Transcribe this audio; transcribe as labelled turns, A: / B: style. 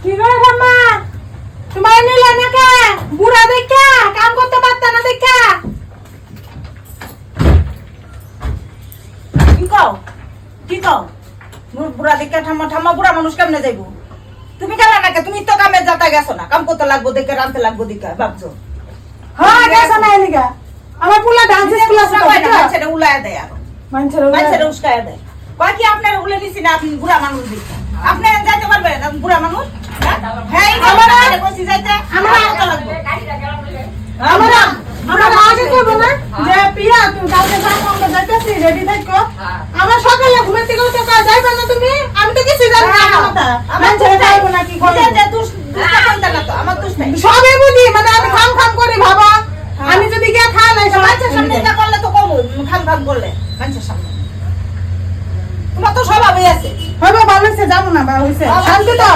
A: কি করে ঠাম্মা তোমার নিলে না কে বুড়া দেখা কাম করতে পারতা না দেখা
B: কি কও বুড়া দেখা ঠাম্মা বুড়া মানুষ কেমনে যাইবো তুমি গেলা না কে তুমি তো কামে যাতা গেছো না কাম করতে লাগবো দেখে রানতে লাগবো দেখে ভাবছো
A: হ্যাঁ গেছ না এলিগা আমার পুলা ডান্স স্কুল আছে তো
B: সেটা উলায়া দেয় আর মানুষের উস্কায়া দেয় কয় কি আপনার উলে দিছি না আপনি বুড়া মানুষ দেখে আপনি যাইতে পারবেন বুড়া মানুষ হ্যাঁ আমার কইছি যাইতে
A: আমার
B: কত লাগবে
A: আমরা আগে করব না যে পিয়া তুমি কালকে যাও আমরা যাইতেছি রেডি থাকো আমার সকালে ঘুম থেকে উঠে কয় যাইবা না তুমি আমি তো কিছু জানি না আমার ছেলে যাইবো না কি করব
B: যে দুষ্ট না তো আমার দুষ্ট নাই
A: সবই বুঝি মানে আমি খাম খাম করি ভাবা আমি যদি গিয়া খাই নাই
B: মানুষের সামনে এটা করলে তো কম খাম করলে মানুষের সামনে তোমার তো স্বভাবই আছে
A: হবে ভালো হইছে যাবো না বা হইছে শান্তি তো